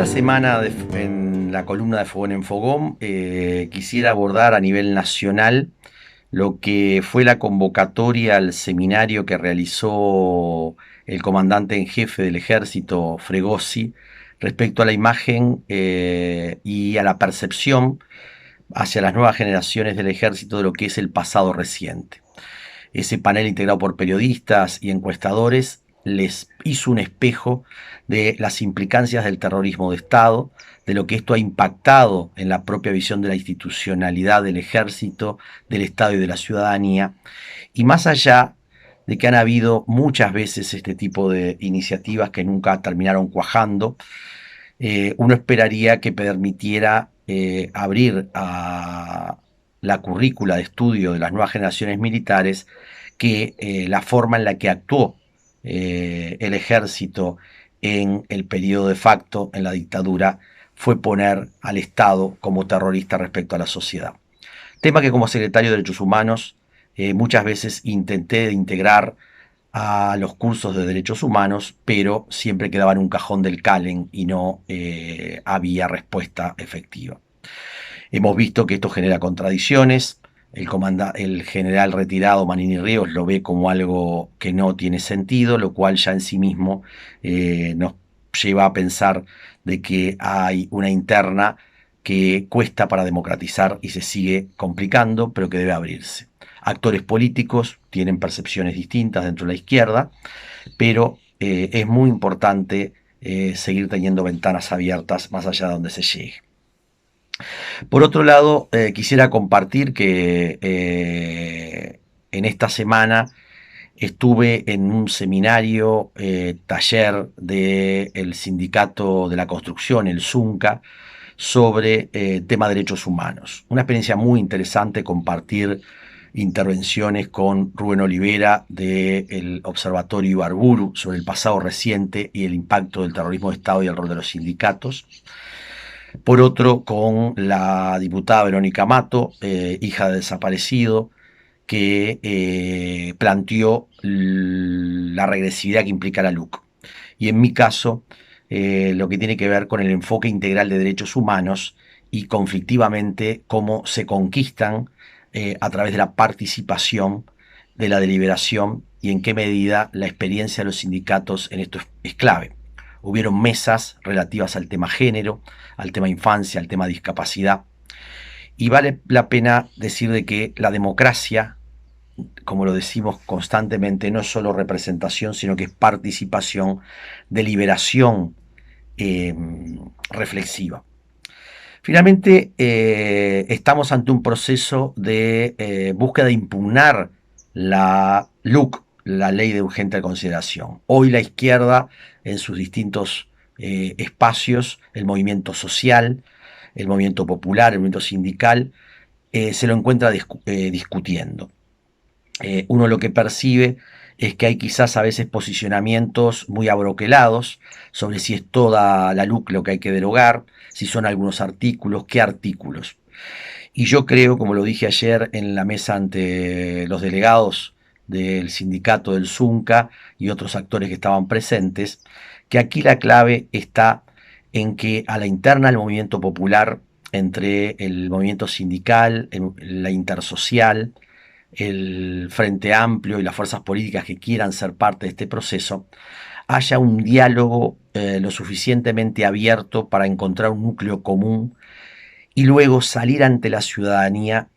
esta semana en la columna de Fogón en Fogón quisiera abordar a nivel nacional lo que fue la convocatoria al seminario que realizó el comandante en jefe del ejército, Fregosi, respecto a la imagen y a la percepción hacia las nuevas generaciones del ejército de lo que es el pasado reciente. Ese panel integrado por periodistas y encuestadores les hizo un espejo de las implicancias del terrorismo de Estado, de lo que esto ha impactado en la propia visión de la institucionalidad del ejército, del Estado y de la ciudadanía, y más allá de que han habido muchas veces este tipo de iniciativas que nunca terminaron cuajando, uno esperaría que permitiera abrir a la currícula de estudio de las nuevas generaciones militares que la forma en la que actuó el ejército en el periodo de facto, en la dictadura, fue poner al Estado como terrorista respecto a la sociedad. Tema que como secretario de Derechos Humanos muchas veces intenté integrar a los cursos de derechos humanos, pero siempre quedaba en un cajón del Calen y no había respuesta efectiva. Hemos visto que esto genera contradicciones. El general retirado Manini Ríos lo ve como algo que no tiene sentido, lo cual ya en sí mismo nos lleva a pensar de que hay una interna que cuesta para democratizar y se sigue complicando, pero que debe abrirse. Actores políticos tienen percepciones distintas dentro de la izquierda, pero es muy importante seguir teniendo ventanas abiertas más allá de donde se llegue. Por otro lado, quisiera compartir que en esta semana estuve en un seminario, taller del Sindicato de la Construcción, el ZUNCA, sobre tema de derechos humanos. Una experiencia muy interesante compartir intervenciones con Rubén Olivera del Observatorio Ibarburu sobre el pasado reciente y el impacto del terrorismo de Estado y el rol de los sindicatos. Por otro, con la diputada Verónica Mato, hija del desaparecido, que planteó la regresividad que implica la LUC. Y en mi caso, lo que tiene que ver con el enfoque integral de derechos humanos y conflictivamente cómo se conquistan a través de la participación, de la deliberación y en qué medida la experiencia de los sindicatos en esto es clave. Hubieron mesas relativas al tema género, al tema infancia, al tema discapacidad, y vale la pena decir de que la democracia, como lo decimos constantemente, no es solo representación, sino que es participación, deliberación reflexiva. Finalmente, estamos ante un proceso de búsqueda de impugnar la LUC, la Ley de Urgente Consideración. Hoy la izquierda, en sus distintos espacios, el movimiento social, el movimiento popular, el movimiento sindical, se lo encuentra discutiendo. Uno lo que percibe es que hay quizás a veces posicionamientos muy abroquelados sobre si es toda la LUC lo que hay que derogar, si son algunos artículos, qué artículos. Y yo creo, como lo dije ayer en la mesa ante los delegados del sindicato del ZUNCA y otros actores que estaban presentes, que aquí la clave está en que a la interna del movimiento popular, entre el movimiento sindical, la intersocial, el Frente Amplio y las fuerzas políticas que quieran ser parte de este proceso, haya un diálogo lo suficientemente abierto para encontrar un núcleo común y luego salir ante la ciudadanía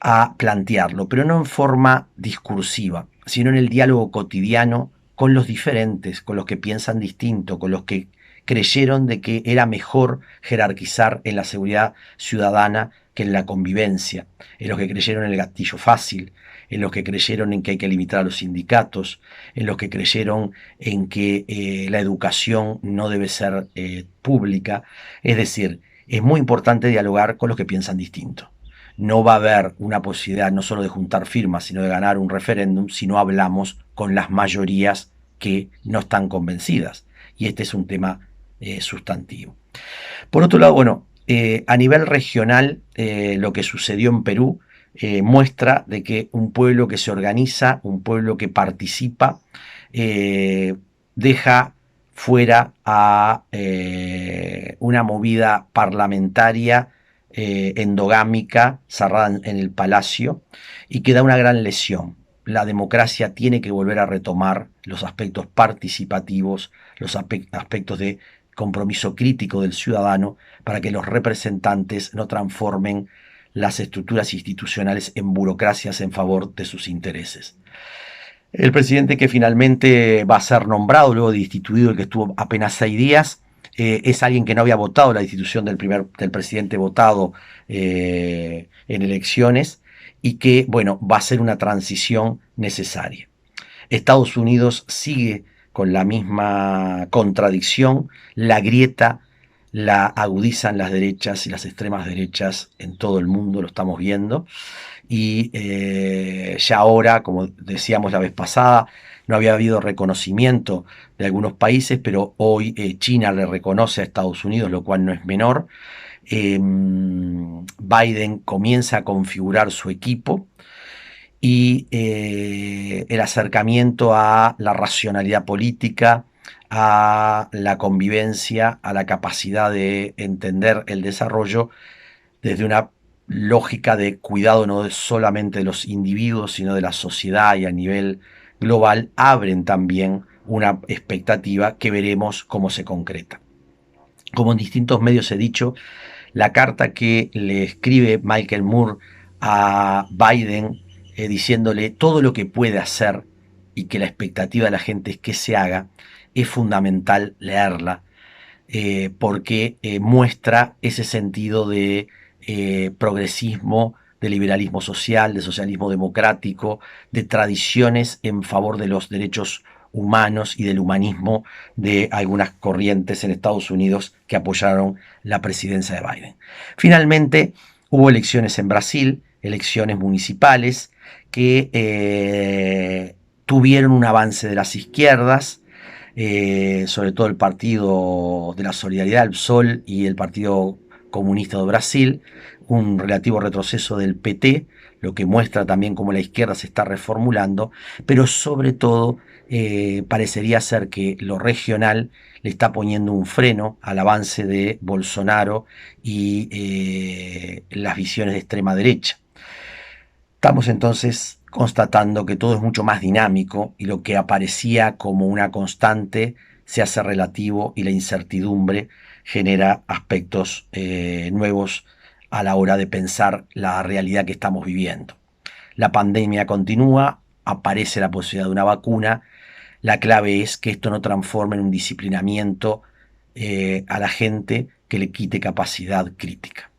a plantearlo, pero no en forma discursiva, sino en el diálogo cotidiano con los diferentes, con los que piensan distinto, con los que creyeron de que era mejor jerarquizar en la seguridad ciudadana que en la convivencia, en los que creyeron en el gatillo fácil, en los que creyeron en que hay que limitar a los sindicatos, en los que creyeron en que la educación no debe ser pública. Es decir, es muy importante dialogar con los que piensan distinto. No va a haber una posibilidad no solo de juntar firmas, sino de ganar un referéndum si no hablamos con las mayorías que no están convencidas. Y este es un tema sustantivo. Por otro lado, bueno, a nivel regional, lo que sucedió en Perú muestra de que un pueblo que se organiza, un pueblo que participa, deja fuera a una movida parlamentaria endogámica cerrada en el Palacio y que da una gran lesión. La democracia tiene que volver a retomar los aspectos participativos, los aspectos de compromiso crítico del ciudadano para que los representantes no transformen las estructuras institucionales en burocracias en favor de sus intereses. El presidente que finalmente va a ser nombrado, luego de instituido, el que estuvo apenas 6 días, es alguien que no había votado la institución del presidente votado en elecciones y que, bueno, va a ser una transición necesaria. Estados Unidos sigue con la misma contradicción, la grieta la agudizan las derechas y las extremas derechas en todo el mundo, lo estamos viendo, y ya ahora, como decíamos la vez pasada, no había habido reconocimiento de algunos países, pero hoy China le reconoce a Estados Unidos, lo cual no es menor. Biden comienza a configurar su equipo y el acercamiento a la racionalidad política, a la convivencia, a la capacidad de entender el desarrollo desde una lógica de cuidado no solamente de los individuos, sino de la sociedad y a nivel global, abren también una expectativa que veremos cómo se concreta. Como en distintos medios he dicho, la carta que le escribe Michael Moore a Biden diciéndole todo lo que puede hacer y que la expectativa de la gente es que se haga, es fundamental leerla porque muestra ese sentido de progresismo, de liberalismo social, de socialismo democrático, de tradiciones en favor de los derechos humanos y del humanismo de algunas corrientes en Estados Unidos que apoyaron la presidencia de Biden. Finalmente, hubo elecciones en Brasil, elecciones municipales, que tuvieron un avance de las izquierdas, sobre todo el Partido de la Solidaridad, el PSOL, y el Partido Comunista de Brasil, un relativo retroceso del PT, lo que muestra también cómo la izquierda se está reformulando, pero sobre todo parecería ser que lo regional le está poniendo un freno al avance de Bolsonaro y las visiones de extrema derecha. Estamos entonces constatando que todo es mucho más dinámico y lo que aparecía como una constante se hace relativo y la incertidumbre genera aspectos nuevos a la hora de pensar la realidad que estamos viviendo. La pandemia continúa, aparece la posibilidad de una vacuna, la clave es que esto no transforme en un disciplinamiento a la gente que le quite capacidad crítica.